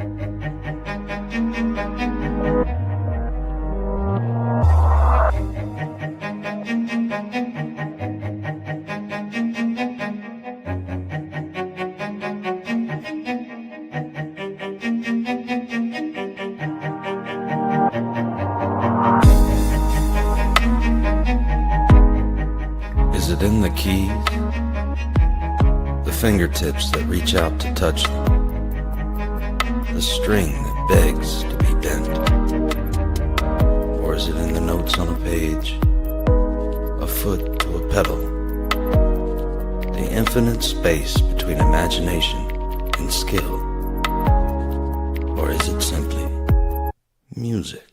Is it in the keys? The fingertips that reach out to touch them? The string that begs to be bent? Or is it in the notes on a page? A foot to a pedal? The infinite space between imagination and skill? Or is it simply music?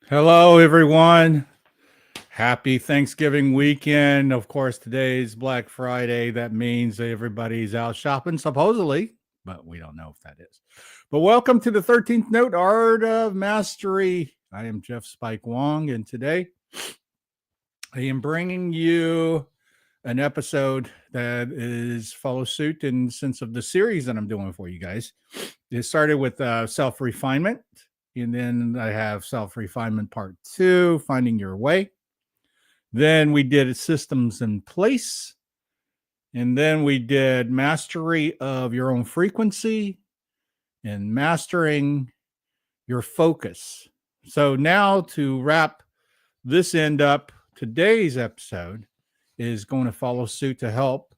Hello, everyone. Happy Thanksgiving weekend. Of course, today's Black Friday. That means everybody's out shopping, supposedly, but we don't know if that is. But welcome to the 13th Note, Art of Mastery. I am Jeff Spike Wong, and today I am bringing you an episode that is follow suit in the sense of the series that I'm doing for you guys. It started with Self-Refinement. And then I have Self-Refinement Part 2, Finding Your Way. Then we did Systems in Place. And then we did Mastery of Your Own Frequency and Mastering Your Focus. So now to wrap this end up, today's episode is going to follow suit to help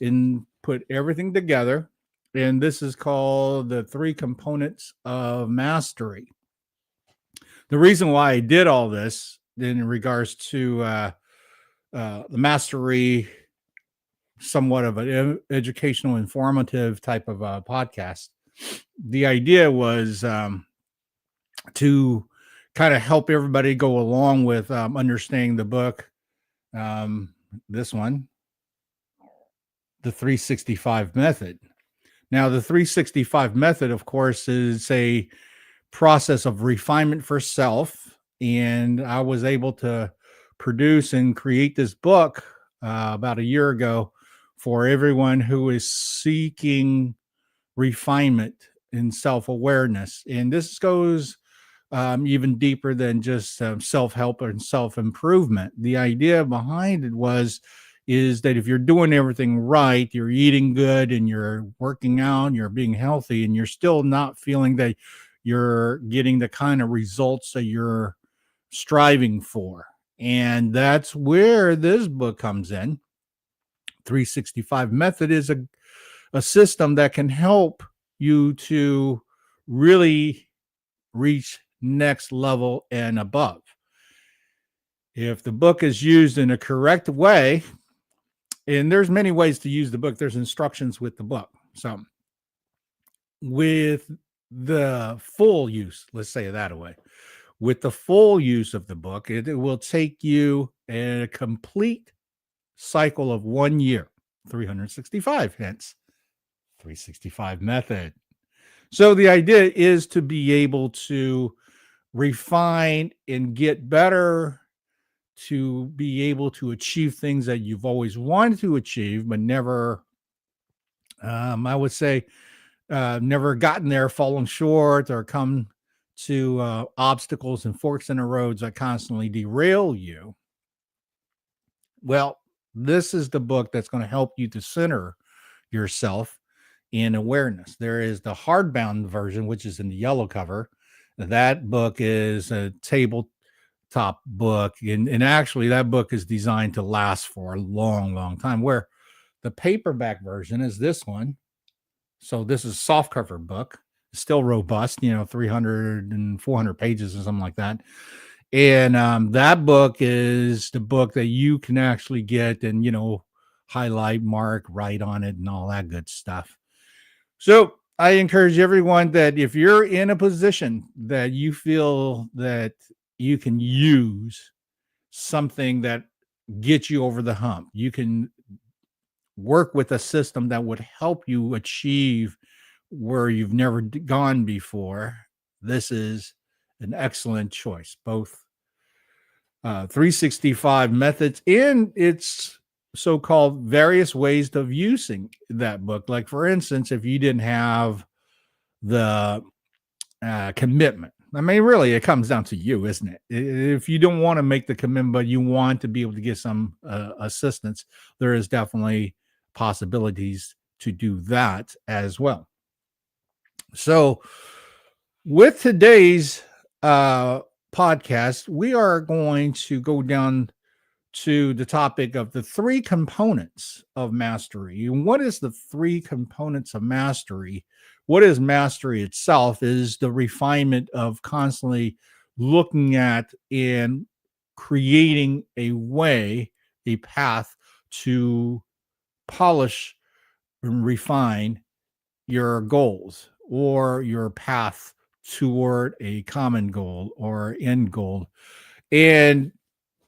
in put everything together. And this is called the 3 components of mastery. The reason why I did all this in regards to the mastery, somewhat of an educational, informative type of podcast, the idea was to kind of help everybody go along with understanding the book. This one, the 365 method. Now, the 365 method, of course, is a process of refinement for self, and I was able to produce and create this book about a year ago for everyone who is seeking refinement and self-awareness. And this goes even deeper than just self-help and self-improvement. The idea behind it is that if you're doing everything right, you're eating good and you're working out, and you're being healthy, and you're still not feeling that you're getting the kind of results that you're striving for. And that's where this book comes in. 365 method is a system that can help you to really reach next level and above. If the book is used in a correct way, and there's many ways to use the book, there's instructions with the book. So with the full use, let's say it that way, with the full use of the book, it will take you a complete cycle of 1 year, 365, hence 365 method. So the idea is to be able to refine and get better, to be able to achieve things that you've always wanted to achieve, but never, I would say, never gotten there, fallen short, or come to obstacles and forks in the roads that constantly derail you. Well, this is the book that's going to help you to center yourself in awareness. There is the hardbound version, which is in the yellow cover. That book is a tabletop book, and actually that book is designed to last for a long, long time, where the paperback version is this one. So this is a soft cover book, still robust, 300 and 400 pages or something like that. And that book is the book that you can actually get and, highlight, mark, write on it and all that good stuff. So I encourage everyone that if you're in a position that you feel that you can use something that gets you over the hump, you can work with a system that would help you achieve where you've never gone before. This is an excellent choice, both 365 methods and its so-called various ways of using that book. Like, for instance, if you didn't have the commitment, I mean, really, it comes down to you, isn't it? If you don't want to make the commitment, but you want to be able to get some assistance, there is definitely possibilities to do that as well. So, with today's podcast, we are going to go down to the topic of the three components of mastery. And what is the three components of mastery? What is mastery itself? Is the refinement of constantly looking at and creating a way, a path to polish and refine your goals or your path toward a common goal or end goal. And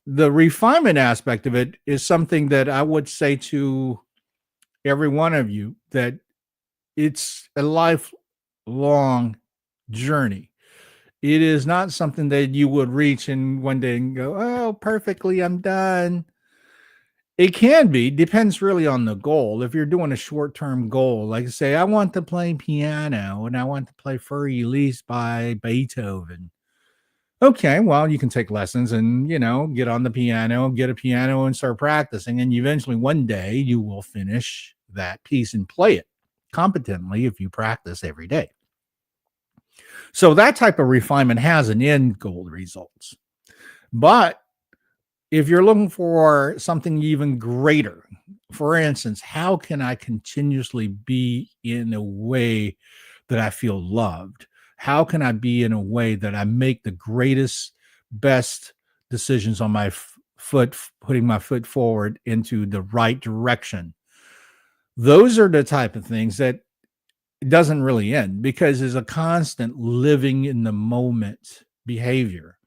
the refinement aspect of it is something that I would say to every one of you that it's a lifelong journey. It is not something that you would reach in one day and go, oh, perfectly, I'm done. It can be, depends really on the goal. If you're doing a short-term goal, like say, I want to play piano and I want to play Fur Elise by Beethoven. Okay, well, you can take lessons and, get on the piano, get a piano and start practicing. And eventually one day you will finish that piece and play it competently if you practice every day. So that type of refinement has an end goal results. But if you're looking for something even greater, for instance, how can I continuously be in a way that I feel loved? How can I be in a way that I make the greatest, best decisions on my foot, putting my foot forward into the right direction? Those are the type of things that it doesn't really end, because there's a constant living in the moment behavior.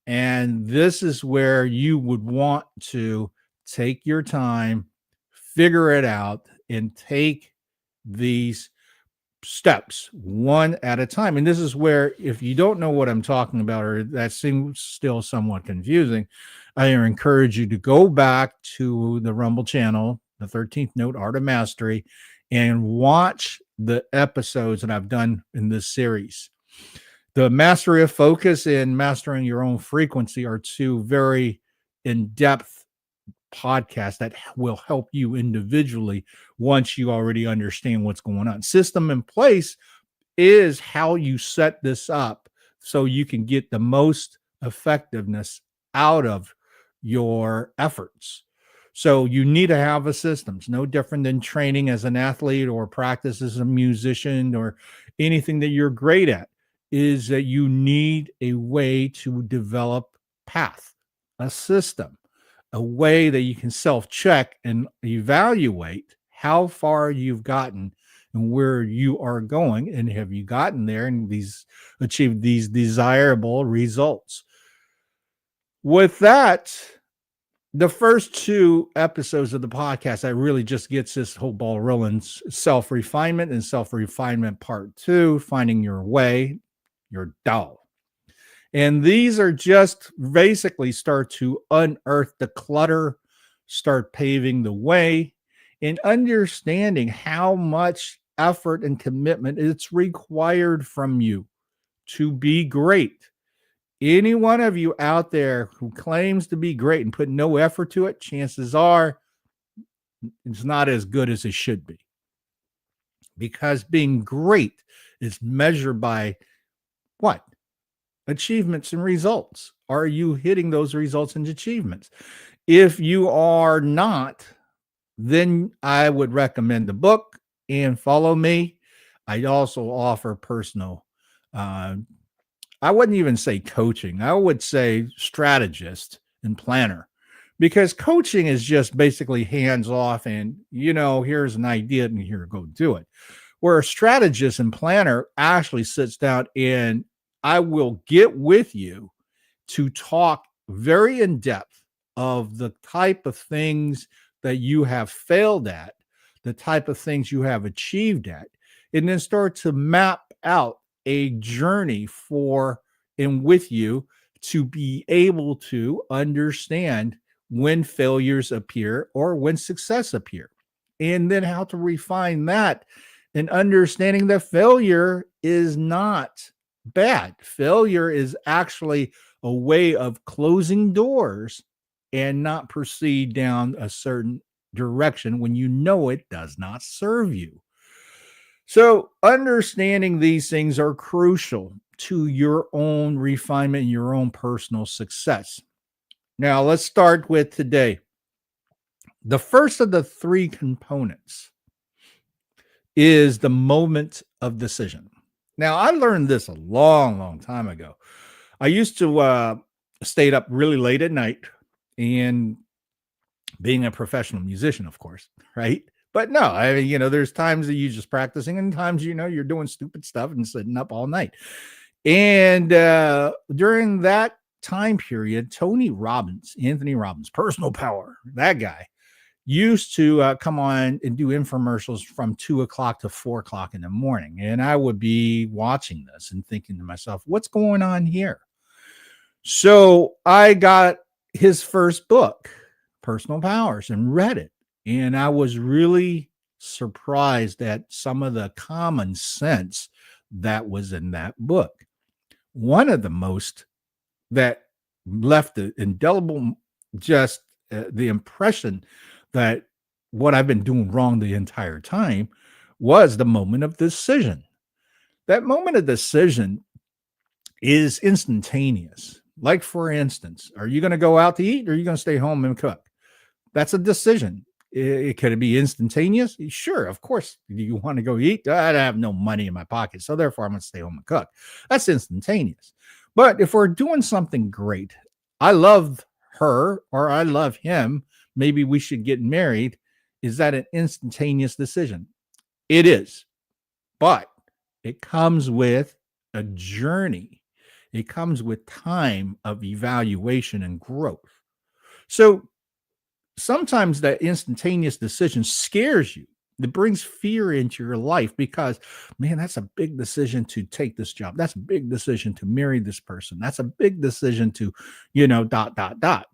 And this is where you would want to take your time, figure it out, and take these steps one at a time. And this is where, if you don't know what I'm talking about, or that seems still somewhat confusing, I encourage you to go back to the Rumble channel, the 13th Note Art of Mastery, and watch the episodes that I've done in this series. The mastery of focus and mastering your own frequency are two very in-depth podcasts that will help you individually once you already understand what's going on. System in place is how you set this up so you can get the most effectiveness out of your efforts. So you need to have a system. It's no different than training as an athlete or practice as a musician or anything that you're great at. Is that you need a way to develop path, a system, a way that you can self-check and evaluate how far you've gotten and where you are going, and have you gotten there and achieved these desirable results. With that, the first two episodes of the podcast that really just gets this whole ball rolling: self-refinement and self-refinement part 2, finding your way, your Tao. And these are just basically start to unearth the clutter, start paving the way, and understanding how much effort and commitment it's required from you to be great. Any one of you out there who claims to be great and put no effort to it, chances are it's not as good as it should be. Because being great is measured by what? Achievements and results. Are you hitting those results and achievements? If you are not, then I would recommend the book and follow me. I also offer personal, I wouldn't even say coaching. I would say strategist and planner, because coaching is just basically hands off and, here's an idea and here, go do it. where a strategist and planner actually sits down and I will get with you to talk very in depth of the type of things that you have failed at, the type of things you have achieved at, and then start to map out a journey for and with you to be able to understand when failures appear or when success appear, and then how to refine that and understanding that failure is not bad. Failure is actually a way of closing doors and not proceed down a certain direction when you know it does not serve you. So, understanding these things are crucial to your own refinement and your own personal success. Now, let's start with today. The first of the three components is the moment of decision. Now, I learned this a long, long time ago. I used to stay up really late at night and being a professional musician, of course, right? But no, there's times that you're just practicing and times, you're doing stupid stuff and sitting up all night. And during that time period, Anthony Robbins, personal power, that guy used to come on and do infomercials from 2 o'clock to 4 o'clock in the morning. And I would be watching this and thinking to myself, what's going on here? So I got his first book, Personal Powers, and read it. And I was really surprised at some of the common sense that was in that book. One of the most that left the indelible, just the impression that what I've been doing wrong the entire time was the moment of decision. That moment of decision is instantaneous. Like, for instance, are you going to go out to eat or are you going to stay home and cook? That's a decision. Could it be instantaneous? Sure, of course. Do you want to go eat? I have no money in my pocket, so therefore I'm going to stay home and cook. That's instantaneous. But if we're doing something great, I love her or I love him, maybe we should get married. Is that an instantaneous decision? It is. But it comes with a journey. It comes with time of evaluation and growth. So sometimes that instantaneous decision scares you. It brings fear into your life because, man, that's a big decision to take this job. That's a big decision to marry this person. That's a big decision to, dot, dot, dot.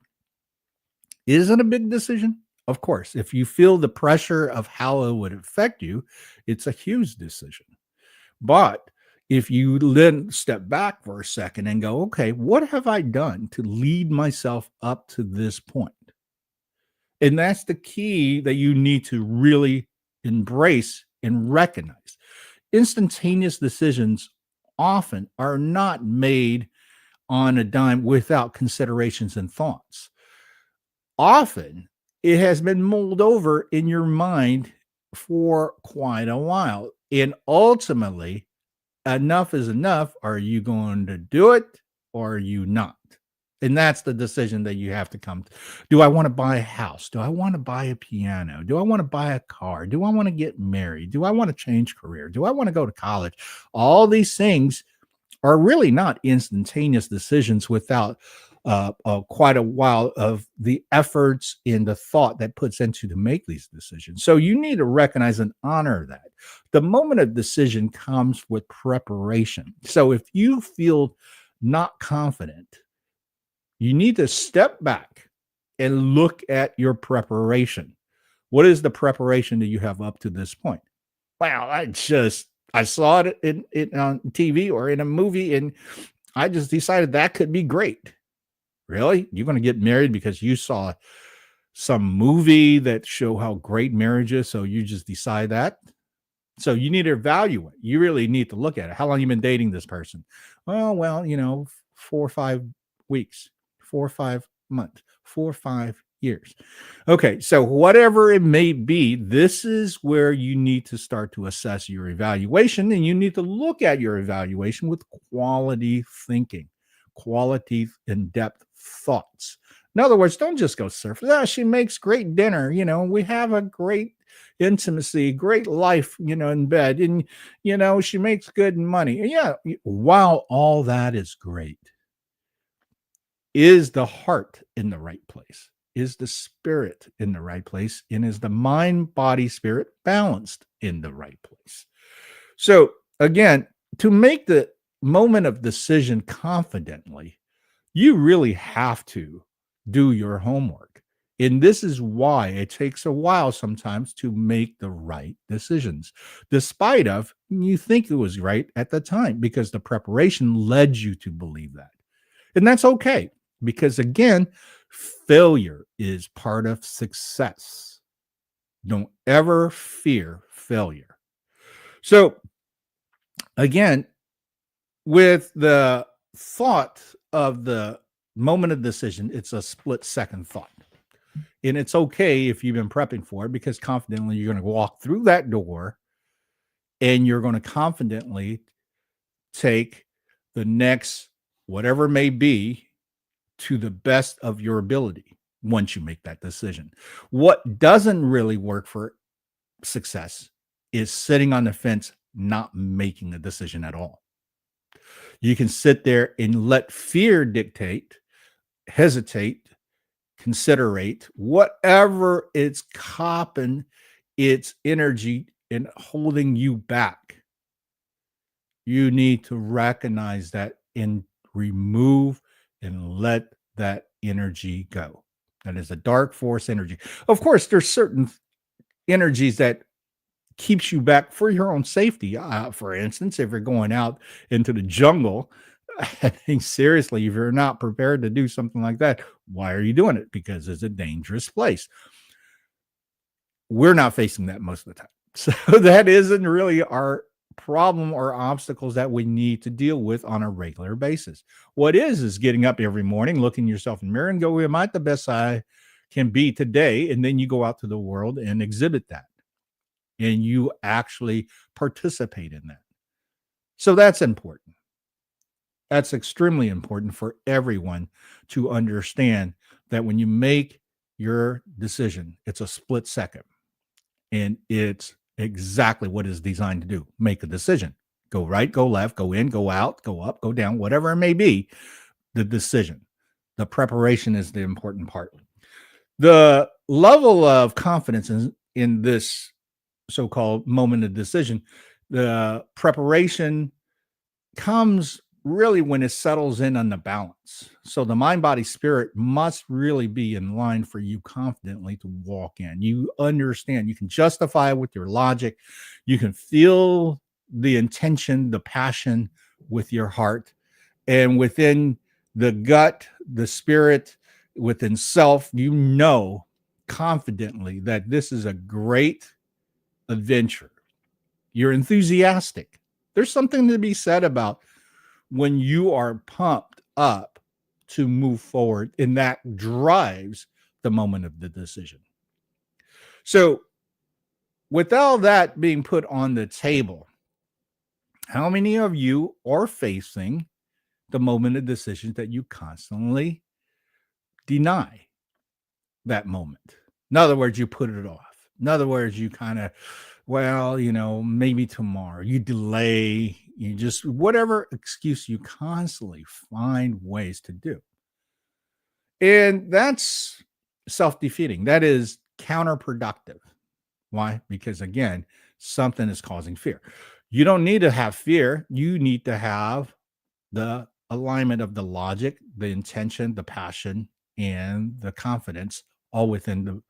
Is it a big decision? Of course. If you feel the pressure of how it would affect you, it's a huge decision. But if you then step back for a second and go, okay, what have I done to lead myself up to this point? And that's the key that you need to really embrace and recognize. Instantaneous decisions often are not made on a dime without considerations and thoughts. Often it has been mulled over in your mind for quite a while. And ultimately, enough is enough. Are you going to do it or are you not? And that's the decision that you have to come to. Do I want to buy a house? Do I want to buy a piano? Do I want to buy a car? Do I want to get married? Do I want to change career? Do I want to go to college? All these things are really not instantaneous decisions without quite a while of the efforts and the thought that puts into to make these decisions. So you need to recognize and honor that. The moment of decision comes with preparation. So if you feel not confident, you need to step back and look at your preparation. What is the preparation that you have up to this point? Wow, I saw it in on TV or in a movie, and I just decided that could be great. Really? You're going to get married because you saw some movie that show how great marriage is, so you just decide that? So you need to evaluate. You really need to look at it. How long you been dating this person? Well, 4 or 5 weeks. 4 or 5 months, 4 or 5 years. Okay, so whatever it may be, this is where you need to start to assess your evaluation, and you need to look at your evaluation with quality thinking, quality in-depth thoughts. In other words, don't just go surface. She makes great dinner. We have a great intimacy, great life, in bed, and she makes good money. Yeah, while all that is great, is the heart in the right place? Is the spirit in the right place? And is the mind, body, spirit balanced in the right place? So, again, to make the moment of decision confidently, you really have to do your homework. And this is why it takes a while sometimes to make the right decisions, despite of you think it was right at the time, because the preparation led you to believe that. And that's okay, because again, failure is part of success. Don't ever fear failure. So, again, with the thought of the moment of decision, it's a split second thought. And it's okay if you've been prepping for it, because confidently you're going to walk through that door and you're going to confidently take the next, whatever it may be, to the best of your ability once you make that decision. What doesn't really work for success is sitting on the fence, not making a decision at all. You can sit there and let fear dictate, hesitate, considerate, whatever it's copping its energy and holding you back. You need to recognize that and remove and let that energy go. That is a dark force energy. Of course, there's certain energies that keeps you back for your own safety. For instance, if you're going out into the jungle, I think seriously, if you're not prepared to do something like that, why are you doing it? Because it's a dangerous place. We're not facing that most of the time. So that isn't really our problem or obstacles that we need to deal with on a regular basis. What is getting up every morning, looking yourself in the mirror and go, am I the best I can be today? And then you go out to the world and exhibit that. And you actually participate in that. So that's important. That's extremely important for everyone to understand that when you make your decision, it's a split second. And it's exactly what it's designed to do. Make a decision. Go right, go left, go in, go out, go up, go down, whatever it may be, the decision. The preparation is the important part. The level of confidence in this so-called moment of decision, the preparation comes really when it settles in on the balance. So the mind, body, spirit must really be in line for you confidently to walk in. You understand, you can justify it with your logic. You can feel the intention, the passion with your heart, and within the gut, the spirit, within self, you know confidently that this is a great adventure. You're enthusiastic. There's something to be said about when you are pumped up to move forward, and that drives the moment of the decision. So, with all that being put on the table, how many of you are facing the moment of decisions that you constantly deny that moment? In other words, you put it off. In other words, you kind of, well, maybe tomorrow. You delay, you just, whatever excuse you constantly find ways to do. And that's self-defeating. That is counterproductive. Why? Because again, something is causing fear. You don't need to have fear. You need to have the alignment of the logic, the intention, the passion, and the confidence all within the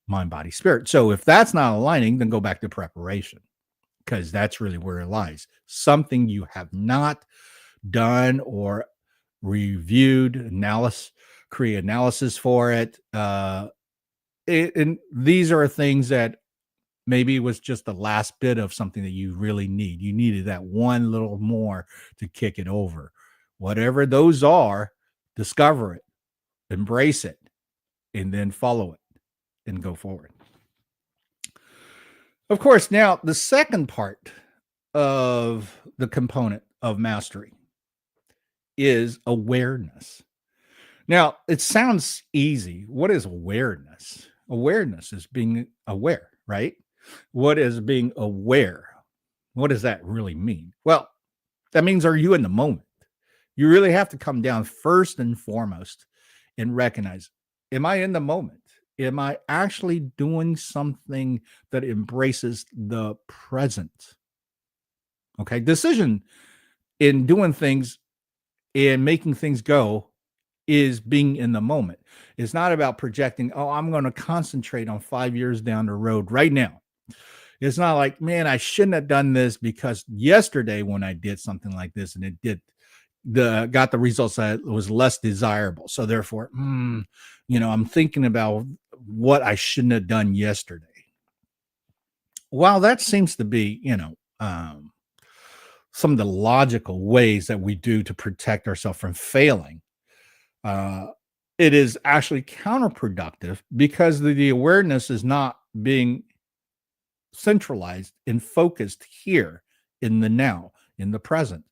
mind, body, spirit. So if that's not aligning, then go back to preparation, because that's really where it lies. Something you have not done or reviewed, create analysis for it. And these are things that maybe it was just the last bit of something that you really need. You needed that one little more to kick it over. Whatever those are, discover it, embrace it, and then follow it and go forward. Of course, now the second part of the component of mastery is awareness. Now, it sounds easy. What is awareness? Awareness is being aware, right? What is being aware? What does that really mean? Well, that means, are you in the moment? You really have to come down first and foremost and recognize, am I in the moment? Am I actually doing something that embraces the present? Okay. Decision in doing things and making things go is being in the moment. It's not about projecting, oh, I'm going to concentrate on 5 years down the road right now. It's not like, man, I shouldn't have done this because yesterday when I did something like this and it did got the results that was less desirable. So therefore, I'm thinking about what I shouldn't have done yesterday. While that seems to be, some of the logical ways that we do to protect ourselves from failing, uh, it is actually counterproductive because the awareness is not being centralized and focused here in the now, in the present.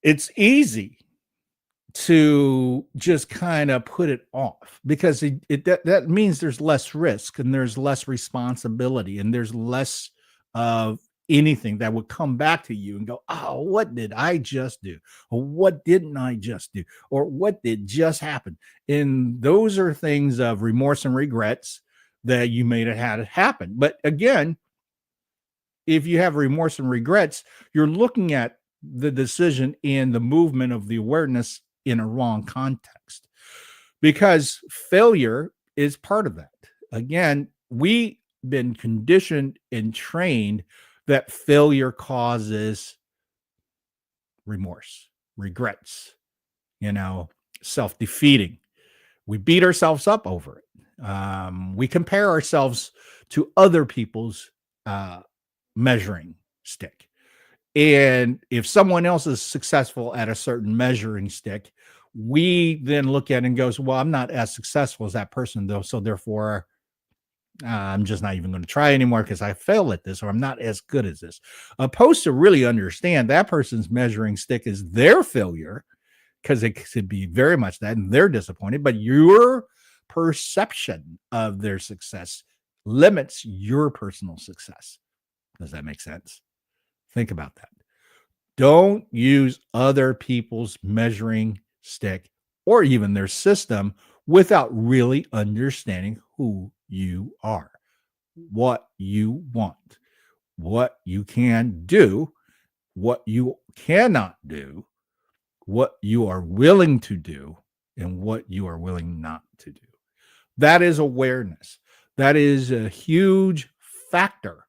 It's easy to just kind of put it off because that means there's less risk and there's less responsibility and there's less of anything that would come back to you and go, oh, what did I just do? Or what didn't I just do? Or what did just happen? And those are things of remorse and regrets that you may have had it happen. But again, if you have remorse and regrets, you're looking at the decision and the movement of the awareness in a wrong context, because failure is part of that. Again, we've been conditioned and trained that failure causes remorse, regrets, self-defeating. We beat ourselves up over it. We compare ourselves to other people's measuring stick. And if someone else is successful at a certain measuring stick, we then look at it and goes, well, I'm not as successful as that person though. So therefore, I'm just not even going to try anymore because I failed at this, or I'm not as good as this. Opposed to really understand that person's measuring stick is their failure, because it could be very much that, and they're disappointed, but your perception of their success limits your personal success. Does that make sense? Think about that. Don't use other people's measuring stick or even their system without really understanding who you are, what you want, what you can do, what you cannot do, what you are willing to do, and what you are willing not to do. That is awareness. That is a huge factor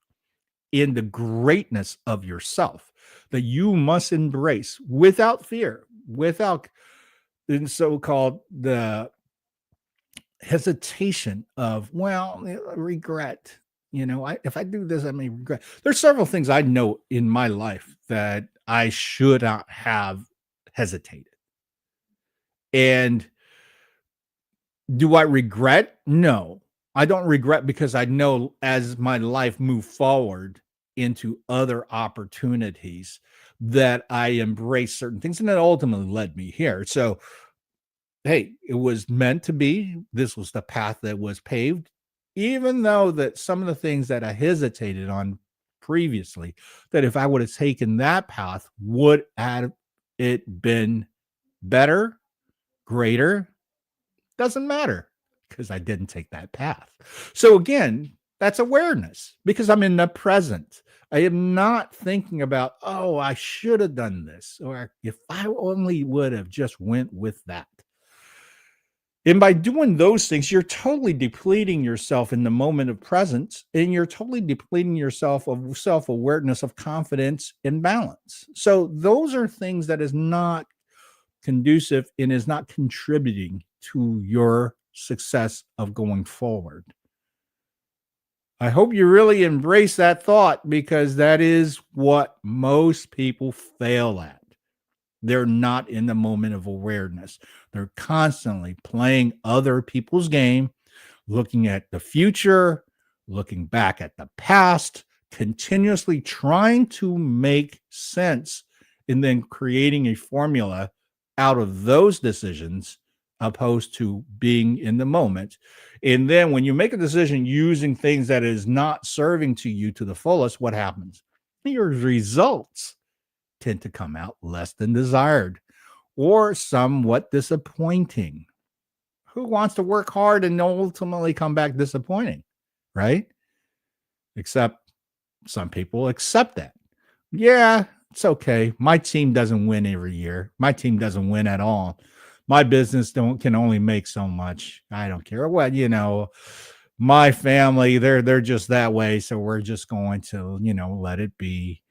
in the greatness of yourself that you must embrace without fear, without the so-called the hesitation of, well, regret. If I do this, I may regret. There's several things I know in my life that I should not have hesitated. And do I regret? No, I don't regret, because I know as my life moved forward into other opportunities that I embraced certain things, and that ultimately led me here. So, hey, it was meant to be. This was the path that was paved, even though that some of the things that I hesitated on previously, that if I would have taken that path, would have it been better, greater? Doesn't matter, because I didn't take that path. So again, that's awareness, because I'm in the present. I am not thinking about, oh, I should have done this, or if I only would have just went with that. And by doing those things, you're totally depleting yourself in the moment of presence, and you're totally depleting yourself of self-awareness, of confidence and balance. So those are things that is not conducive and is not contributing to your success of going forward. I hope you really embrace that thought, because that is what most people fail at. They're not in the moment of awareness. They're constantly playing other people's game, looking at the future, looking back at the past, continuously trying to make sense, and then creating a formula out of those decisions opposed to being in the moment. And then when you make a decision using things that is not serving to you to the fullest, what happens? Your results tend to come out less than desired or somewhat disappointing. Who wants to work hard and ultimately come back disappointing, right? Except some people accept that. Yeah, it's okay. My team doesn't win every year. My team doesn't win at all. My business can only make so much. I don't care what, my family, they're just that way, so we're just going to, let it be.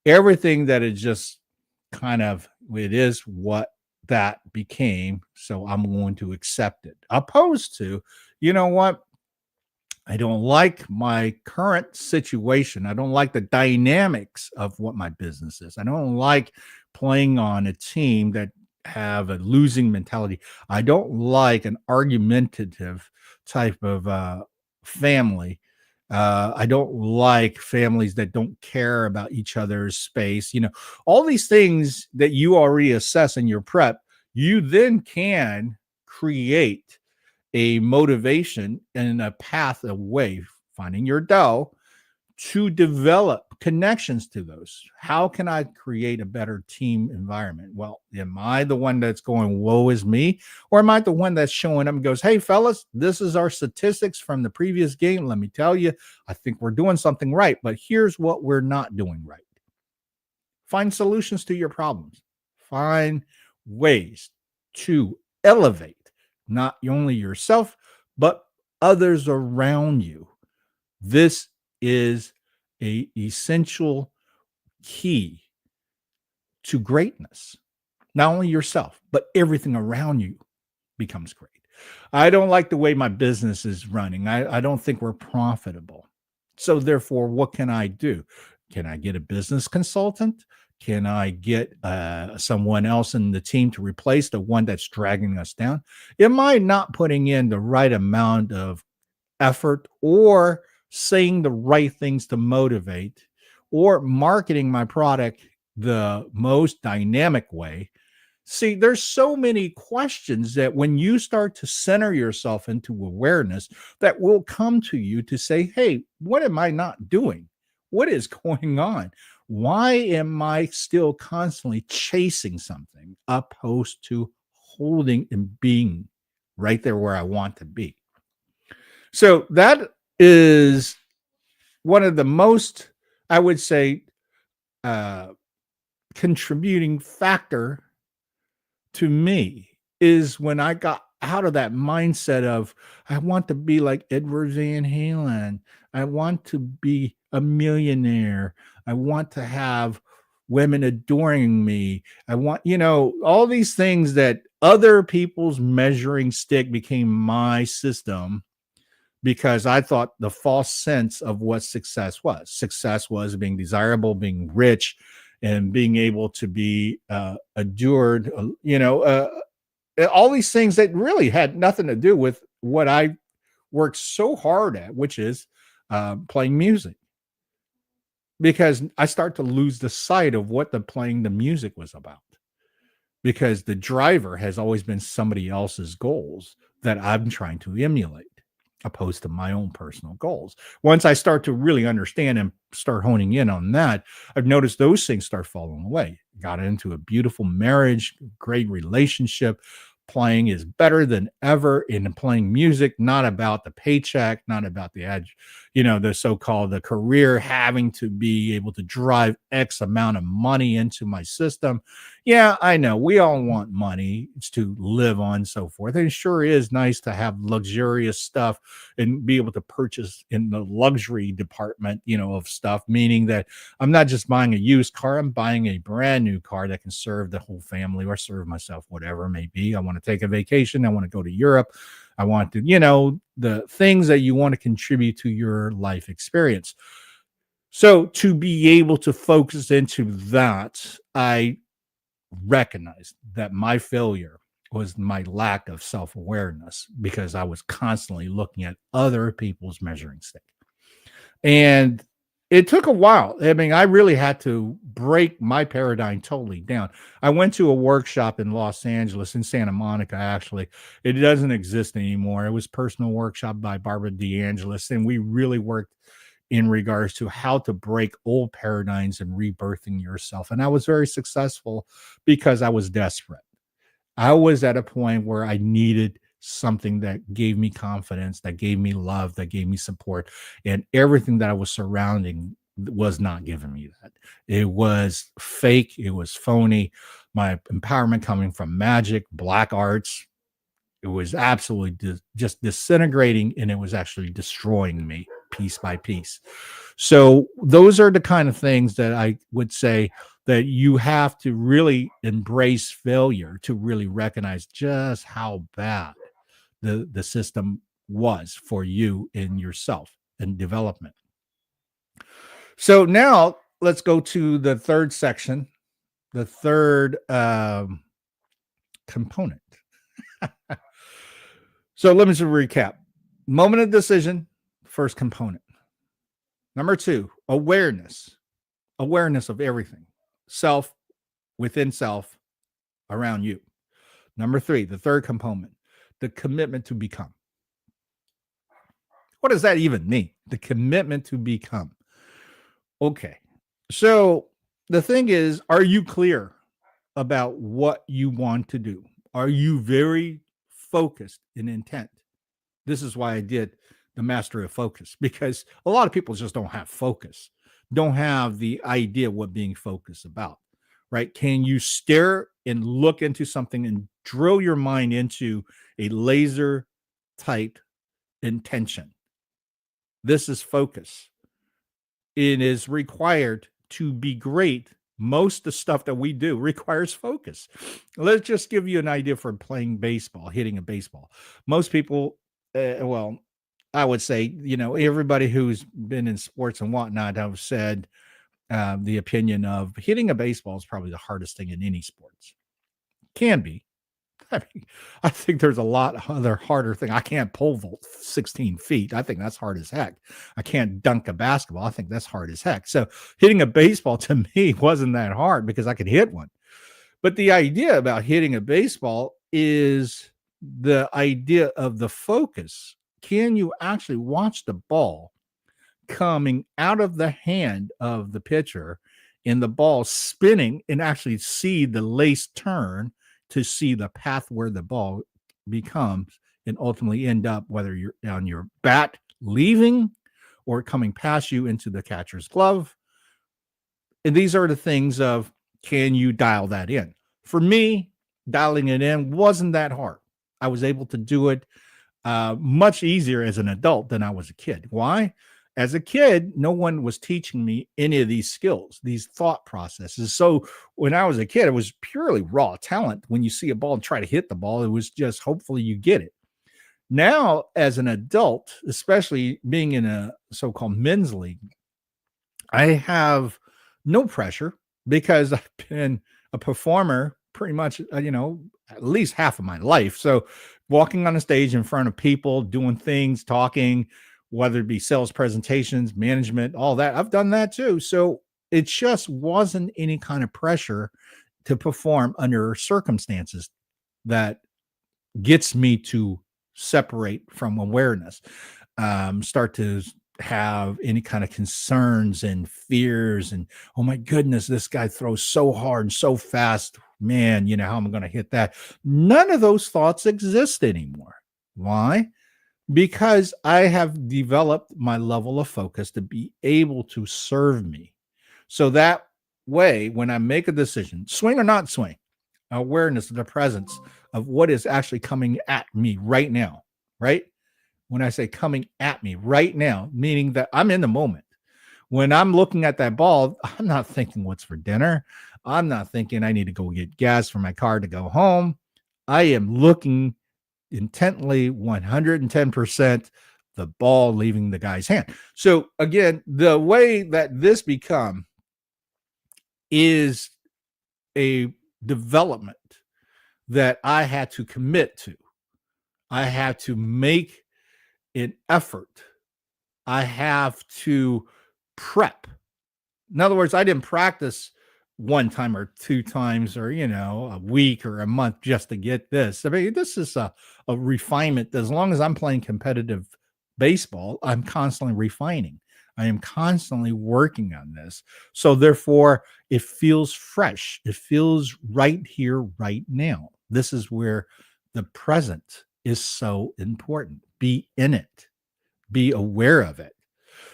Everything that is just kind of, it is what that became, so I'm going to accept it. Opposed to, you know what? I don't like my current situation. I don't like the dynamics of what my business is. I don't like playing on a team that have a losing mentality. I don't like an argumentative type of family. I don't like families that don't care about each other's space. All these things that you already assess in your prep, you then can create a motivation and a path away, finding your dough to develop connections to those. How can I create a better team environment? Well, am I the one that's going, woe is me? Or am I the one that's showing up and goes, hey, fellas, this is our statistics from the previous game. Let me tell you, I think we're doing something right, but here's what we're not doing right. Find solutions to your problems. Find ways to elevate not only yourself, but others around you. This is an essential key to greatness. Not only yourself, but everything around you becomes great. I don't like the way my business is running. I don't think we're profitable. So therefore, what can I do? Can I get a business consultant? Can I get someone else in the team to replace the one that's dragging us down? Am I not putting in the right amount of effort or saying the right things to motivate or marketing my product the most dynamic way? See, there's so many questions that when you start to center yourself into awareness, that will come to you to say, hey, what am I not doing? What is going on? Why am I still constantly chasing something opposed to holding and being right there where I want to be? So that is one of the most, I would say, contributing factor to me is when I got out of that mindset of I want to be like Edward Van Halen. I want to be a millionaire. I want to have women adoring me. I want, all these things that other people's measuring stick became my system because I thought the false sense of what success was. Success was being desirable, being rich, and being able to be adored, all these things that really had nothing to do with what I worked so hard at, which is playing music. Because I start to lose the sight of what playing the music was about. Because the driver has always been somebody else's goals that I'm trying to emulate, opposed to my own personal goals. Once I start to really understand and start honing in on that, I've noticed those things start falling away. Got into a beautiful marriage, great relationship. Playing is better than ever in playing music, not about the paycheck, not about the so-called the career, having to be able to drive X amount of money into my system. Yeah, I know we all want money to live on, so forth. And it sure is nice to have luxurious stuff and be able to purchase in the luxury department, of stuff, meaning that I'm not just buying a used car, I'm buying a brand new car that can serve the whole family or serve myself, whatever it may be. I want to take a vacation. I want to go to Europe. I want to, the things that you want to contribute to your life experience. So to be able to focus into that, I recognized that my failure was my lack of self-awareness because I was constantly looking at other people's measuring stick. And It took a while. I mean, I really had to break my paradigm totally down. I went to a workshop in Los Angeles, in Santa Monica, actually. It doesn't exist anymore. It was Personal Workshop by Barbara DeAngelis, and we really worked in regards to how to break old paradigms and rebirthing yourself. And I was very successful because I was desperate. I was at a point where I needed something that gave me confidence, that gave me love, that gave me support. And everything that I was surrounding was not giving me that. It was fake, it was phony. My empowerment coming from magic, black arts, it was absolutely just disintegrating, and it was actually destroying me piece by piece. So those are the kind of things that I would say that you have to really embrace failure to really recognize just how bad the system was for you in yourself and development. So now let's go to the third section, the third component. So let me just recap. Moment of decision, first component. Number 2, awareness. Awareness of everything. Self, within self, around you. Number 3, the third component, the commitment to become. What does that even mean? The commitment to become. Okay. So the thing is, are you clear about what you want to do? Are you very focused in intent? This is why I did the mastery of focus, because a lot of people just don't have focus, don't have the idea what being focused about, right? Can you stare and look into something and drill your mind into a laser tight intention? This is focus. It is required to be great. Most of the stuff that we do requires focus. Let's just give you an idea for playing baseball, hitting a baseball. Most people, well, I would say, everybody who's been in sports and whatnot have said the opinion of hitting a baseball is probably the hardest thing in any sports. Can be. I mean, I think there's a lot other harder thing. I can't pole vault 16 feet. I think that's hard as heck. I can't dunk a basketball. I think that's hard as heck. So hitting a baseball to me wasn't that hard because I could hit one. But the idea about hitting a baseball is the idea of the focus. Can you actually watch the ball coming out of the hand of the pitcher and the ball spinning and actually see the lace turn to see the path where the ball becomes and ultimately end up, whether you're on your bat leaving or coming past you into the catcher's glove? And these are the things of, can you dial that in? For me, dialing it in wasn't that hard. I was able to do it much easier as an adult than I was a kid. Why? As a kid, no one was teaching me any of these skills, these thought processes. So when I was a kid, it was purely raw talent. When you see a ball and try to hit the ball, it was just hopefully you get it. Now, as an adult, especially being in a so-called men's league, I have no pressure because I've been a performer pretty much, at least half of my life. So walking on a stage in front of people, doing things, talking, whether it be sales presentations, management, all that, I've done that too. So it just wasn't any kind of pressure to perform under circumstances that gets me to separate from awareness, start to have any kind of concerns and fears and, oh my goodness, this guy throws so hard and so fast, man, how am I going to hit that? None of those thoughts exist anymore. Why? Because I have developed my level of focus to be able to serve me. So that way, when I make a decision, swing or not swing, awareness of the presence of what is actually coming at me right now, right? When I say coming at me right now, meaning that I'm in the moment. When I'm looking at that ball, I'm not thinking what's for dinner. I'm not thinking I need to go get gas for my car to go home. I am looking intently 110% the ball leaving the guy's hand. So again, the way that this become is a development that I had to commit to. I had to make an effort. I have to prep. In other words, I didn't practice one time or two times or, a week or a month just to get this. I mean, this is a refinement. As long as I'm playing competitive baseball, I'm constantly refining. I am constantly working on this. So therefore, it feels fresh. It feels right here, right now. This is where the present is so important. Be in it. Be aware of it.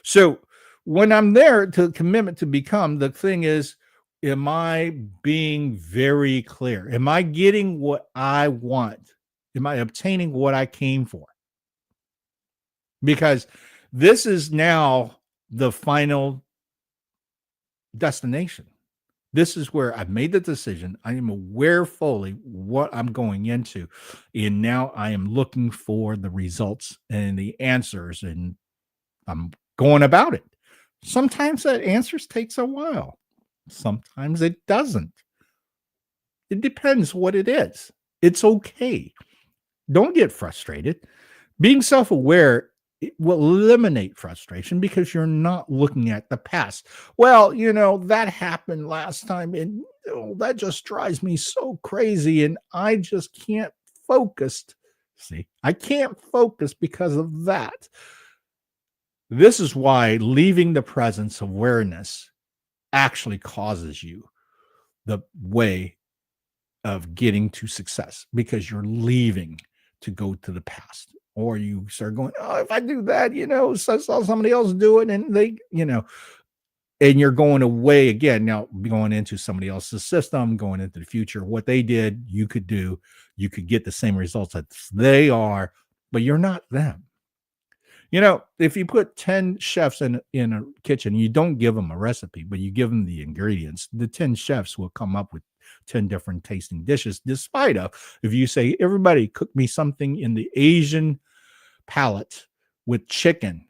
So when I'm there to commitment to become, the thing is, am I being very clear? Am I getting what I want? Am I obtaining what I came for? Because this is now the final destination. This is where I've made the decision. I am aware fully what I'm going into. And now I am looking for the results and the answers, and I'm going about it. Sometimes that answers takes a while. Sometimes it doesn't. It depends what it is. It's okay. Don't get frustrated. Being self-aware will eliminate frustration because you're not looking at the past. Well, that happened last time, and that just drives me so crazy, and I just can't focus. See, I can't focus because of that. This is why leaving the presence awareness actually causes you the way of getting to success, because you're leaving to go to the past, or you start going, oh, if I do that, so I saw somebody else do it, and they, and you're going away again. Now going into somebody else's system, going into the future, what they did, you could do, you could get the same results that they are, but you're not them. If you put 10 chefs in a kitchen, you don't give them a recipe, but you give them the ingredients, the 10 chefs will come up with 10 different tasting dishes, despite of, if you say, everybody cook me something in the Asian palette with chicken,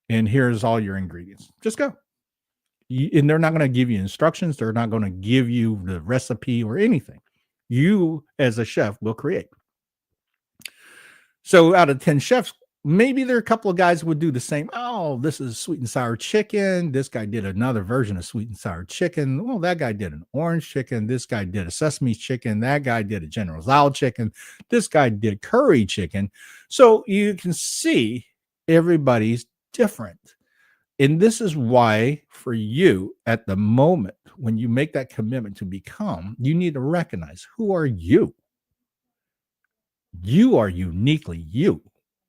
and here's all your ingredients, just go. And they're not going to give you instructions. They're not going to give you the recipe or anything. You, as a chef, will create. So out of 10 chefs, maybe there are a couple of guys who would do the same. Oh, this is sweet and sour chicken. This guy did another version of sweet and sour chicken. Well, that guy did an orange chicken. This guy did a sesame chicken. That guy did a General Tso chicken. This guy did curry chicken. So you can see everybody's different. And this is why, for you at the moment, when you make that commitment to become, you need to recognize, who are you? You are uniquely you.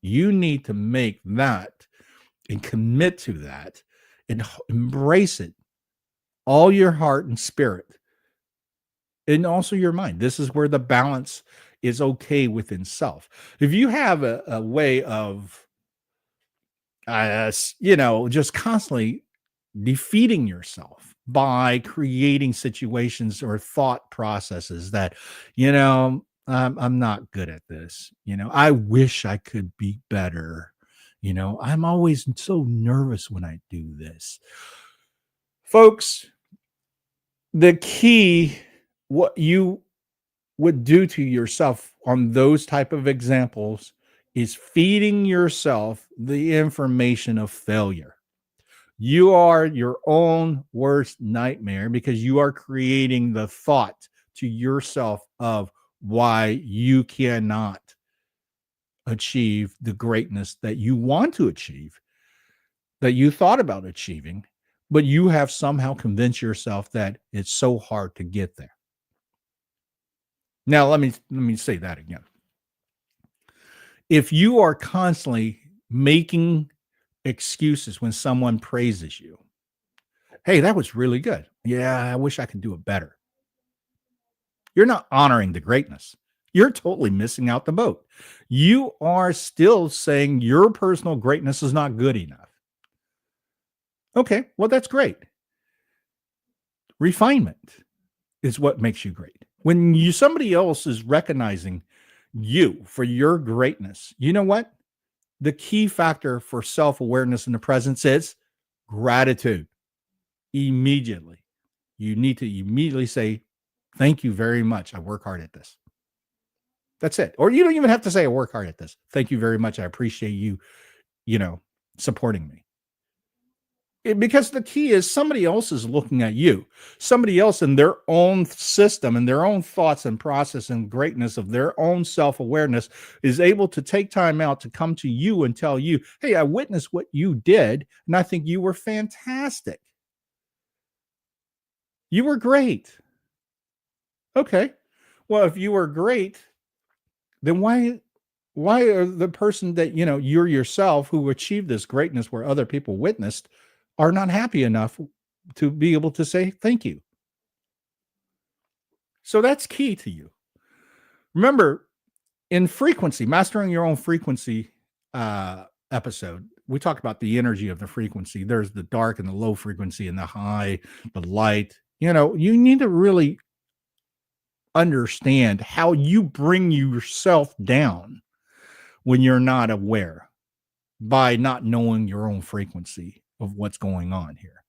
You need to make that and commit to that and embrace it, all your heart and spirit, and also your mind. This is where the balance is okay within self. If you have a way of, just constantly defeating yourself by creating situations or thought processes that, I'm not good at this. I wish I could be better. I'm always so nervous when I do this. Folks, the key, what you would do to yourself on those type of examples, is feeding yourself the information of failure. You are your own worst nightmare, because you are creating the thought to yourself of why you cannot achieve the greatness that you want to achieve, that you thought about achieving, but you have somehow convinced yourself that it's so hard to get there. Now, let me say that again. If you are constantly making excuses when someone praises you, hey, that was really good. Yeah, I wish I could do it better. You're not honoring the greatness. You're totally missing out the boat. You are still saying your personal greatness is not good enough. Okay, well, that's great. Refinement is what makes you great. When somebody else is recognizing you for your greatness, you know what? The key factor for self-awareness in the presence is gratitude. Immediately. You need to immediately say, thank you very much. I work hard at this. That's it. Or you don't even have to say, I work hard at this. Thank you very much. I appreciate you, supporting me. Because the key is somebody else is looking at you. Somebody else in their own system and their own thoughts and process and greatness of their own self-awareness is able to take time out to come to you and tell you, hey, I witnessed what you did, and I think you were fantastic. You were great. Okay. Well, if you were great, then why are the person that you're yourself who achieved this greatness where other people witnessed are not happy enough to be able to say thank you? So that's key to you. Remember, in frequency, mastering your own frequency episode, we talk about the energy of the frequency. There's the dark and the low frequency and the high, the light. You need to really understand how you bring yourself down when you're not aware by not knowing your own frequency of what's going on here.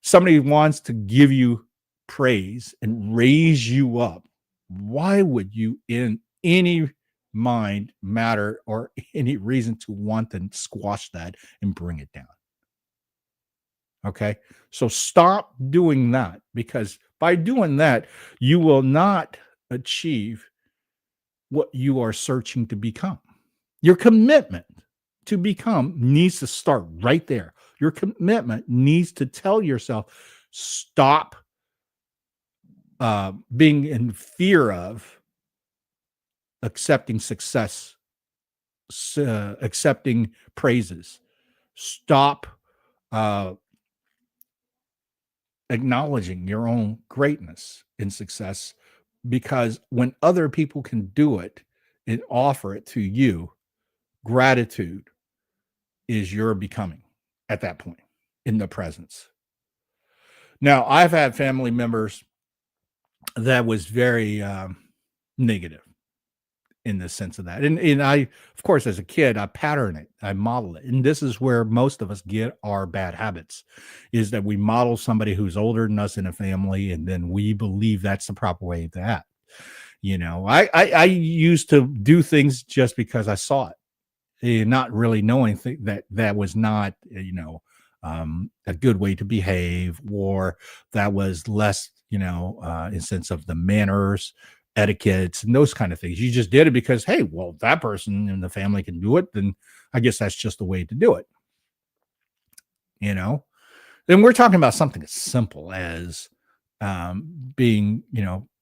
Somebody wants to give you praise and raise you up. Why would you, in any mind, matter, or any reason to want to squash that and bring it down? Okay. So stop doing that, because by doing that, you will not achieve what you are searching to become. Your commitment to become needs to start right there. Your commitment needs to tell yourself, stop being in fear of accepting success, accepting praises. Stop acknowledging your own greatness and success, because when other people can do it and offer it to you, gratitude is your becoming at that point in the presence. Now, I've had family members that was very negative in the sense of that. And I, of course, as a kid, I pattern it, I model it. And this is where most of us get our bad habits, is that we model somebody who's older than us in a family, and then we believe that's the proper way to act. I used to do things just because I saw it, not really knowing that was not, a good way to behave, or that was less, in sense of the manners, etiquettes, and those kind of things. You just did it because, hey, well, that person in the family can do it, then I guess that's just the way to do it. Then we're talking about something as simple as being,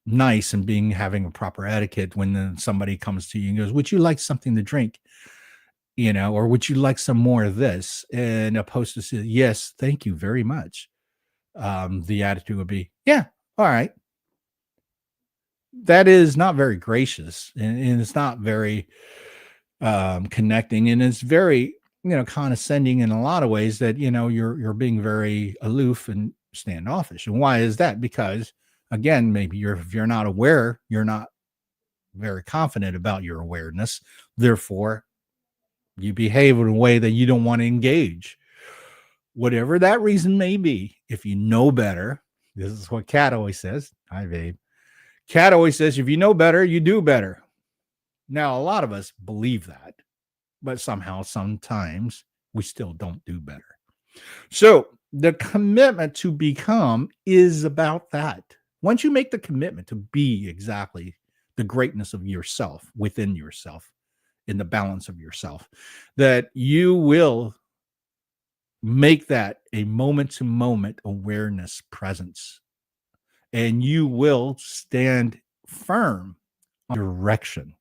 nice and having a proper etiquette when then somebody comes to you and goes, would you like something to drink? Or would you like some more of this? And opposed to say, yes, thank you very much. The attitude would be, yeah, all right. That is not very gracious, and it's not very connecting, and it's very, condescending in a lot of ways, that, you're being very aloof and standoffish. And why is that? Because again, maybe if you're not aware, you're not very confident about your awareness. Therefore, you behave in a way that you don't want to engage. Whatever that reason may be, if you know better, this is what Kat always says. Hi, babe. Kat always says, if you know better, you do better. Now, a lot of us believe that, but somehow, sometimes we still don't do better. So the commitment to become is about that. Once you make the commitment to be exactly the greatness of yourself, within yourself, in the balance of yourself, that you will make that a moment-to-moment awareness presence, and you will stand firm on direction.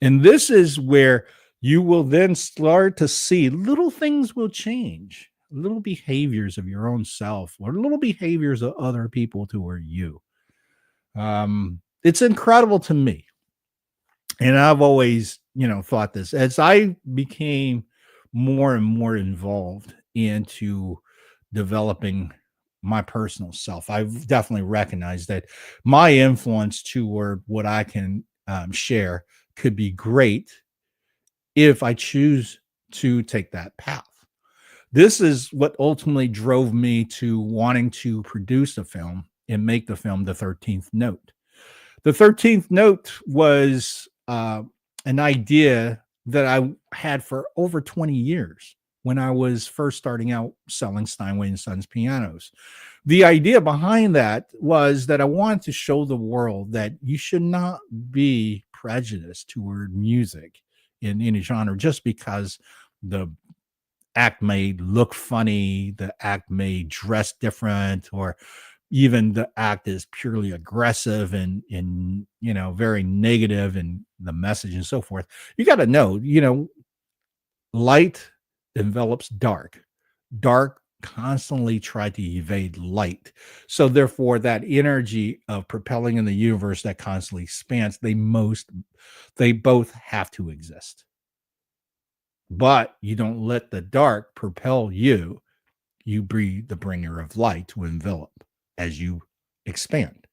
And this is where you will then start to see little things will change, little behaviors of your own self, or little behaviors of other people toward you. It's incredible to me. And I've always, thought this as I became more and more involved into developing my personal self. I've definitely recognized that my influence toward what I can share could be great if I choose to take that path. This is what ultimately drove me to wanting to produce a film and make the film The 13th Note. The 13th Note was an idea that I had for over 20 years, when I was first starting out selling Steinway and Sons pianos. The idea behind that was that I wanted to show the world that you should not be prejudiced toward music in any genre just because the act may look funny, the act may dress different, or even the act is purely aggressive and very negative in the message and so forth. You got to know, light envelops dark. Dark constantly try to evade light. So therefore, that energy of propelling in the universe that constantly expands, they both have to exist. But you don't let the dark propel you. You be the bringer of light to envelop as you expand.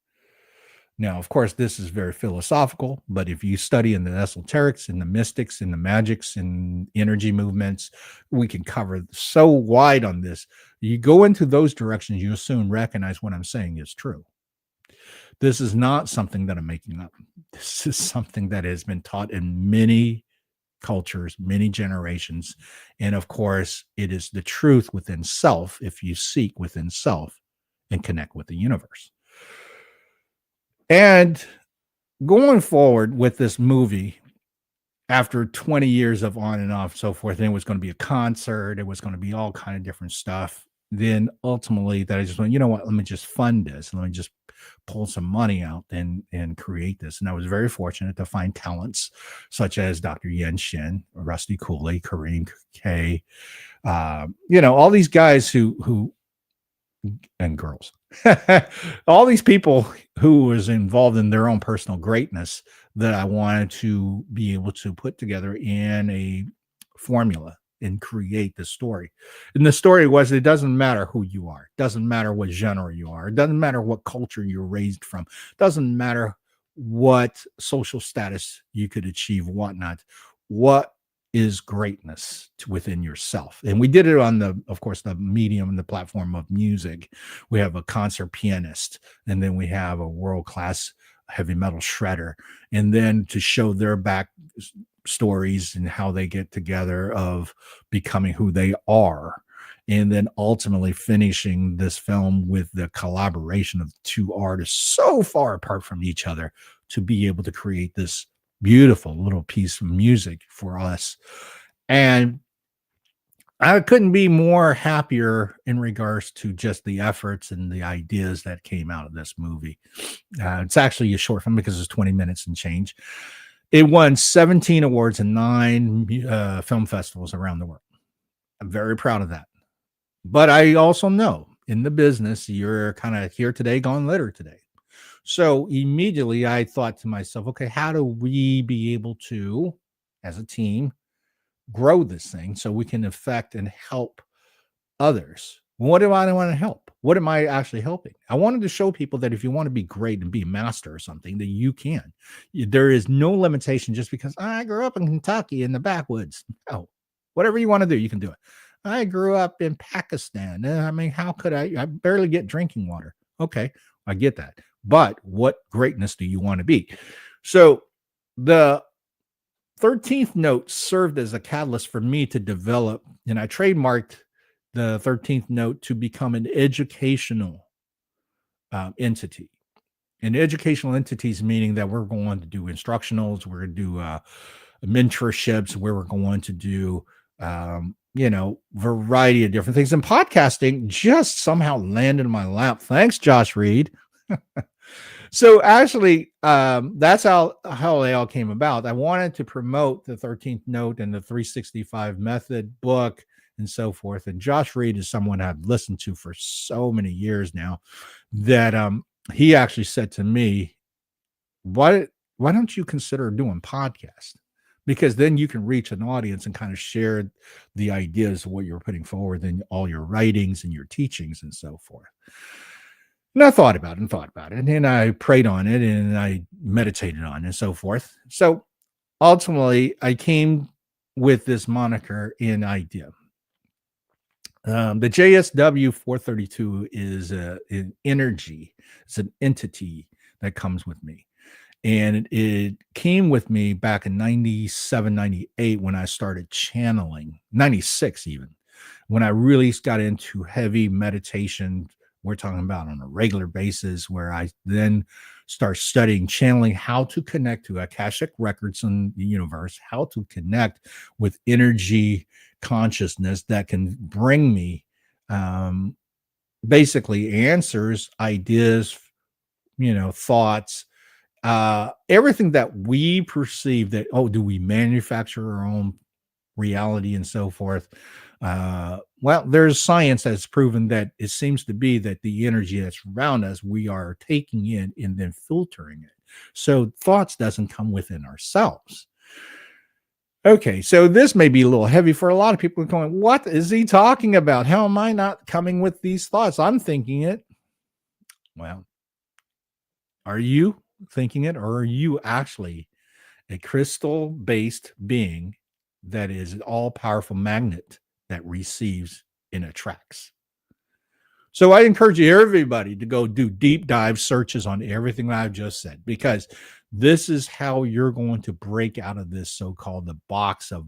Now, of course, this is very philosophical, but if you study in the esoterics and the mystics and the magics and energy movements, we can cover so wide on this. You go into those directions, you soon recognize what I'm saying is true. This is not something that I'm making up. This is something that has been taught in many cultures, many generations. And of course, it is the truth within self if you seek within self and connect with the universe. And going forward with this movie, after 20 years of on and off, so forth, and it was going to be a concert, it was going to be all kind of different stuff. Then ultimately, that I just went, you know what? Let me just fund this. Let me just pull some money out and create this. And I was very fortunate to find talents such as Dr. Yen Shin, Rusty Cooley, Kareem K, all these guys who and girls, all these people who was involved in their own personal greatness that I wanted to be able to put together in a formula and create the story. And the story was, it doesn't matter who you are. It doesn't matter what genre you are. It doesn't matter what culture you're raised from. It doesn't matter what social status you could achieve, whatnot. What is greatness within yourself? And we did it on of course, the medium and the platform of music. We have a concert pianist, and then we have a world-class heavy metal shredder. And then to show their back stories and how they get together of becoming who they are. And then ultimately finishing this film with the collaboration of two artists so far apart from each other to be able to create this beautiful little piece of music for us. And I couldn't be more happier in regards to just the efforts and the ideas that came out of this movie. It's actually a short film because it's 20 minutes and change. It won 17 awards and 9 film festivals around the world. I'm very proud of that. But I also know in the business, you're kind of here today, gone later today. So immediately I thought to myself, okay, how do we be able to, as a team, grow this thing so we can affect and help others? What do I want to help? What am I actually helping? I wanted to show people that if you want to be great and be a master or something, that you can. There is no limitation just because I grew up in Kentucky in the backwoods. No, whatever you want to do, you can do it. I grew up in Pakistan. I mean, how could I barely get drinking water? Okay, I get that. But what greatness do you want to be? So the 13th note served as a catalyst for me to develop, and I trademarked the 13th note to become an educational entity. And educational entities meaning that we're going to do instructionals, we're going to do mentorships, where we're going to do variety of different things. And podcasting just somehow landed in my lap. Thanks, Josh Reed. So actually, that's how they all came about. I wanted to promote the 13th note and the 365 method book and so forth. And Josh Reed is someone I've listened to for so many years now that he actually said to me, why don't you consider doing podcasts? Because then you can reach an audience and kind of share the ideas of what you're putting forward in all your writings and your teachings and so forth. And I thought about it, and I prayed on it, and I meditated on it and so forth. So ultimately, I came with this moniker and idea. The JSW432 is an energy. It's an entity that comes with me. And it came with me back in 97, 98 when I started channeling, 96 even. When I really got into heavy meditation, we're talking about on a regular basis, where I then start studying channeling, how to connect to Akashic records in the universe, how to connect with energy consciousness that can bring me basically answers, ideas, thoughts, everything that we perceive that, oh, do we manufacture our own reality and so forth? Well, there's science that's proven that it seems to be that the energy that's around us, we are taking in and then filtering it. So thoughts doesn't come within ourselves. Okay, so this may be a little heavy for a lot of people going, what is he talking about? How am I not coming with these thoughts? I'm thinking it. Well, are you thinking it, or are you actually a crystal based being that is an all powerful magnet that receives and attracts? So I encourage everybody to go do deep dive searches on everything that I've just said, because this is how you're going to break out of this so-called the box of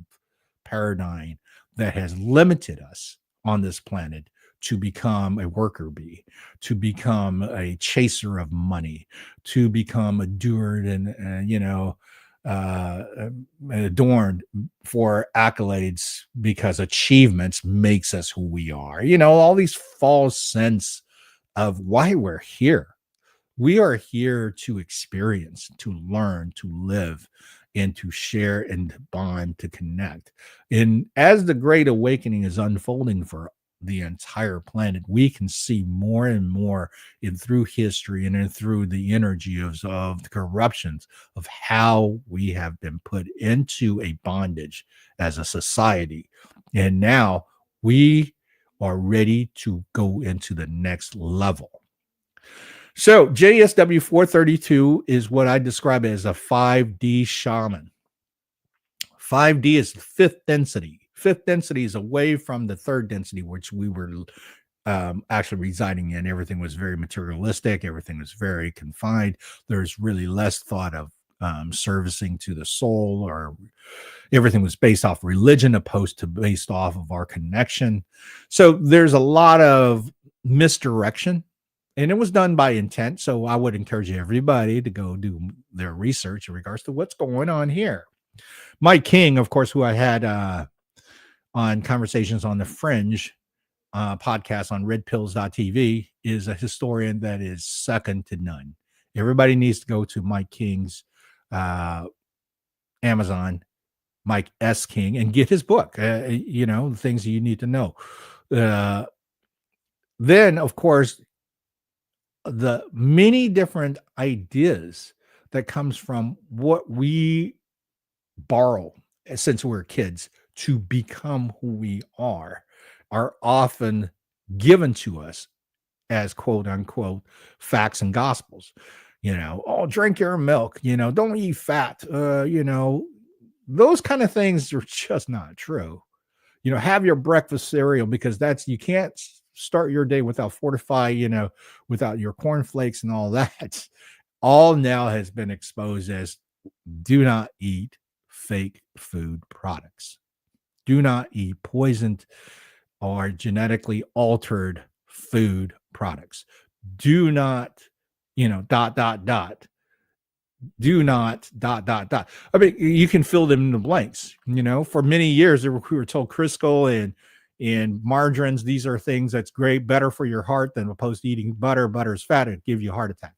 paradigm that has limited us on this planet to become a worker bee, to become a chaser of money, to become adored and adorned for accolades, because achievements makes us who we are. All these false sense of why we're here. We are here to experience, to learn, to live, and to share and bond, to connect. And as the Great Awakening is unfolding for the entire planet, we can see more and more in through history and in through the energy of the corruptions of how we have been put into a bondage as a society. And now we are ready to go into the next level. So JSW432 is what I describe as a 5D shaman. 5D is the fifth density. Fifth density is away from the third density, which we were actually residing in. Everything was very materialistic. Everything was very confined. There's really less thought of servicing to the soul, or everything was based off religion opposed to based off of our connection. So there's a lot of misdirection, and it was done by intent. So I would encourage everybody to go do their research in regards to what's going on here. Mike King, of course, who I had on Conversations on the Fringe podcast on redpills.tv, is a historian that is second to none. Everybody needs to go to Mike King's Amazon, Mike S. King, and get his book, the things you need to know. Then, of course, the many different ideas that comes from what we borrow since we're kids to become who we are often given to us as quote unquote facts and gospels. Oh, drink your milk, don't eat fat, those kind of things are just not true. Have your breakfast cereal, because you can't start your day without fortify, without your cornflakes and all that. All now has been exposed as do not eat fake food products. Do not eat poisoned or genetically altered food products. Do not, do not, I mean, you can fill them in the blanks. For many years, we were told Crisco and margarines, these are things that's great, better for your heart than opposed to eating butter. Butter's fat, it give you a heart attack.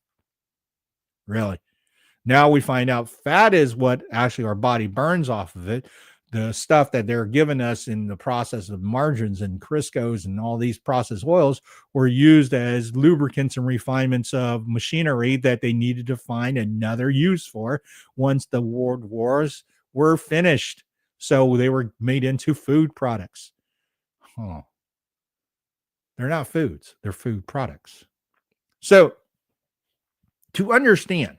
Really? Now we find out fat is what actually our body burns off of it. The stuff that they're giving us in the process of margarines and Criscos and all these processed oils were used as lubricants and refinements of machinery that they needed to find another use for once the world wars were finished. So they were made into food products. They're not foods, they're food products. So to understand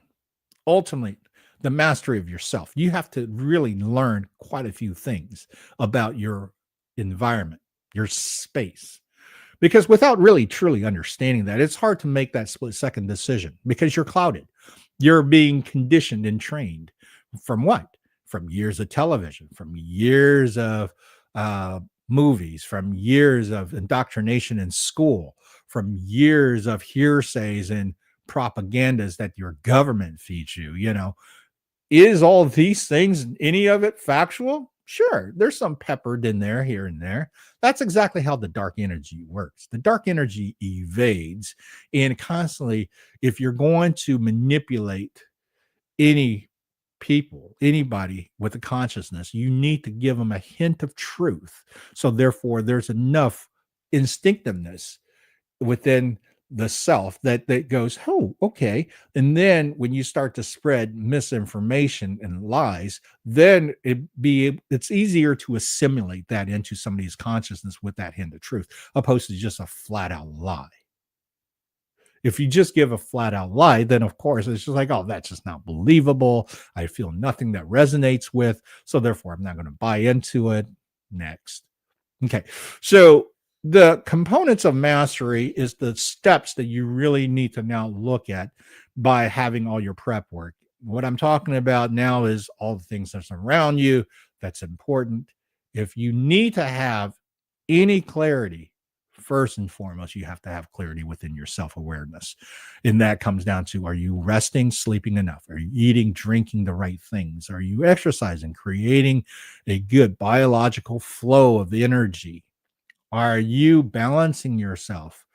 ultimately the mastery of yourself, you have to really learn quite a few things about your environment, your space, because without really truly understanding that, it's hard to make that split second decision, because you're clouded. You're being conditioned and trained from what? From years of television, from years of movies, from years of indoctrination in school, from years of hearsays and propagandas that your government feeds you, is all these things, any of it factual? Sure, there's some peppered in there here and there. That's exactly how the dark energy works. The dark energy evades, and constantly, if you're going to manipulate any people, anybody with a consciousness, you need to give them a hint of truth. So therefore, there's enough instinctiveness within the self that goes, oh, okay. And then when you start to spread misinformation and lies, then it's easier to assimilate that into somebody's consciousness with that hint of truth, opposed to just a flat out lie. If you just give a flat out lie, then of course it's just like, oh, that's just not believable. I feel nothing that resonates with, so therefore I'm not going to buy into it. Next. Okay. So the components of mastery is the steps that you really need to now look at by having all your prep work. What I'm talking about now is all the things that's around you that's important. If you need to have any clarity, first and foremost, you have to have clarity within your self-awareness. And that comes down to, are you resting, sleeping enough? Are you eating, drinking the right things? Are you exercising, creating a good biological flow of energy? Are you balancing yourself?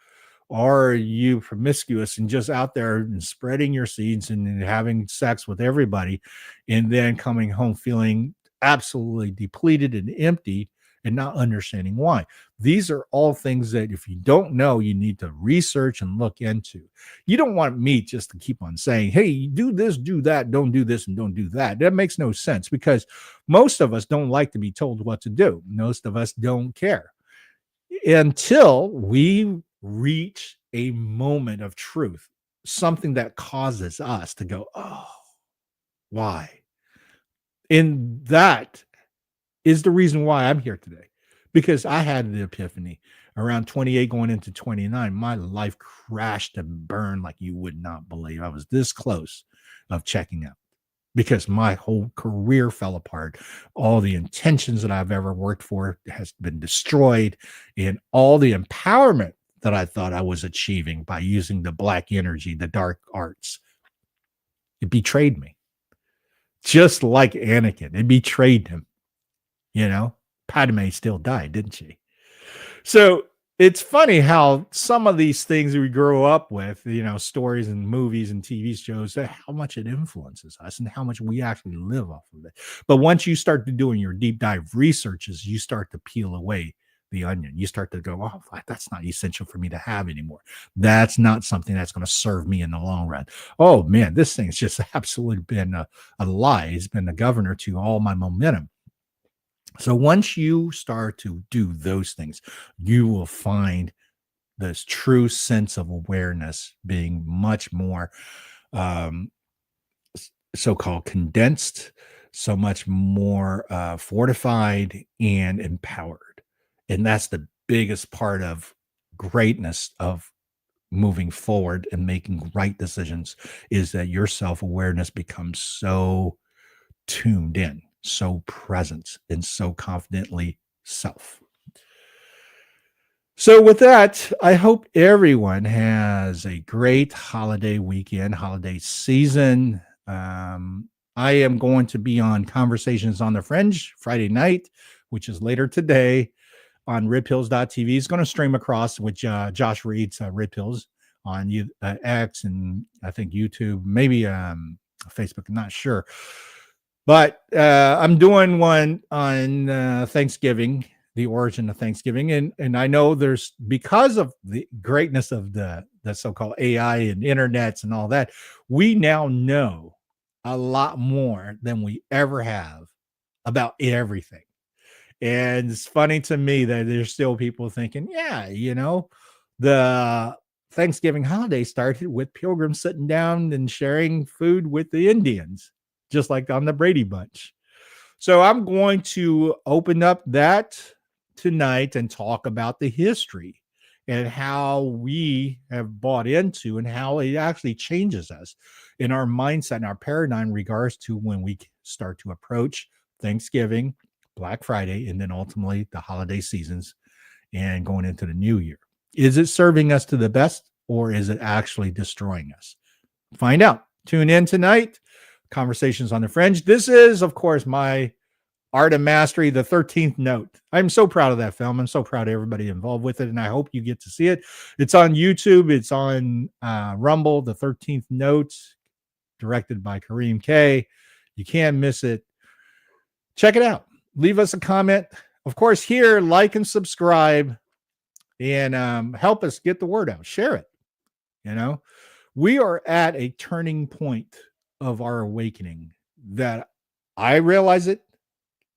Or are you promiscuous and just out there and spreading your seeds and having sex with everybody, and then coming home feeling absolutely depleted and empty and not understanding why? These are all things that if you don't know, you need to research and look into. You don't want me just to keep on saying, hey, do this, do that, don't do this, and don't do that. That makes no sense, because most of us don't like to be told what to do. Most of us don't care until we reach a moment of truth, something that causes us to go, oh, why? And that is the reason why I'm here today, because I had the epiphany around 28 going into 29. My life crashed and burned like you would not believe. I was this close of checking out, because my whole career fell apart. All the intentions that I've ever worked for has been destroyed, and all the empowerment that I thought I was achieving by using the black energy, the dark arts, it betrayed me. Just like Anakin, it betrayed him. Padme still died, didn't she? So it's funny how some of these things we grow up with, stories and movies and TV shows, how much it influences us and how much we actually live off of it. But once you start to doing your deep dive researches, you start to peel away the onion. You start to go, oh, that's not essential for me to have anymore. That's not something that's going to serve me in the long run. Oh man, this thing's just absolutely been a lie. It's been the governor to all my momentum. So once you start to do those things, you will find this true sense of awareness being much more so-called condensed, so much more fortified and empowered. And that's the biggest part of greatness of moving forward and making right decisions, is that your self-awareness becomes so tuned in, so present, and so confidently self. So with that, I hope everyone has a great holiday weekend, holiday season. I am going to be on Conversations on the Fringe Friday night, which is later today, on redpills.tv. It's going to stream across with Josh Reed's Red Pills on X, and I think YouTube, maybe Facebook, I'm not sure. But I'm doing one on Thanksgiving, the origin of Thanksgiving. And I know there's, because of the greatness of the so-called AI and internets and all that, we now know a lot more than we ever have about everything. And it's funny to me that there's still people thinking, yeah, the Thanksgiving holiday started with pilgrims sitting down and sharing food with the Indians, just like on the Brady Bunch. So I'm going to open up that tonight and talk about the history and how we have bought into and how it actually changes us in our mindset and our paradigm in regards to when we start to approach Thanksgiving, Black Friday, and then ultimately the holiday seasons and going into the new year. Is it serving us to the best, or is it actually destroying us? Find out. Tune in tonight. Conversations on the Fringe. This is, of course, my Art of Mastery, The 13th Note. I'm so proud of that film. I'm so proud of everybody involved with it, and I hope you get to see it. It's on YouTube. It's on Rumble, The 13th Note, directed by Kareem K. You can't miss it. Check it out. Leave us a comment. Of course, here, like and subscribe, and help us get the word out. Share it. You know, we are at a turning point of our awakening that I realize it.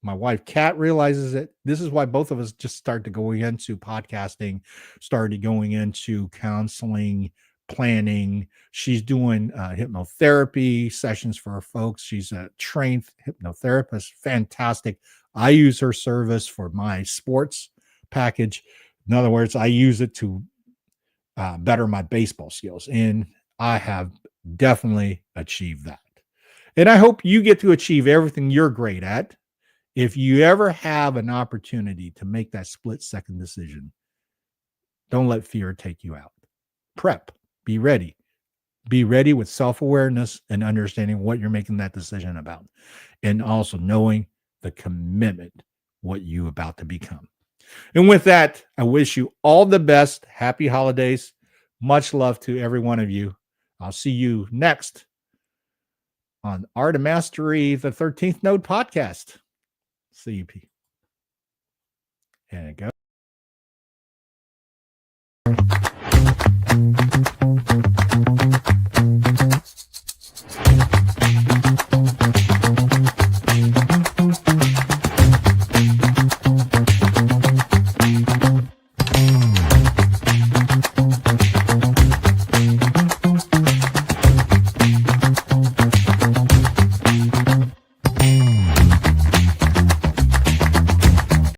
My wife, Kat, realizes it. This is why both of us just started going into podcasting, started going into counseling, planning. She's doing hypnotherapy sessions for her folks. She's a trained hypnotherapist. Fantastic. I use her service for my sports package. In other words, I use it to better my baseball skills. And I have definitely achieved that. And I hope you get to achieve everything you're great at. If you ever have an opportunity to make that split-second decision, don't let fear take you out. Prep. Be ready. Be ready with self-awareness and understanding what you're making that decision about. And also knowing the commitment, what you're about to become. And with that, I wish you all the best. Happy holidays. Much love to every one of you. I'll see you next on Art of Mastery, the 13th Note podcast. CUP. And it goes.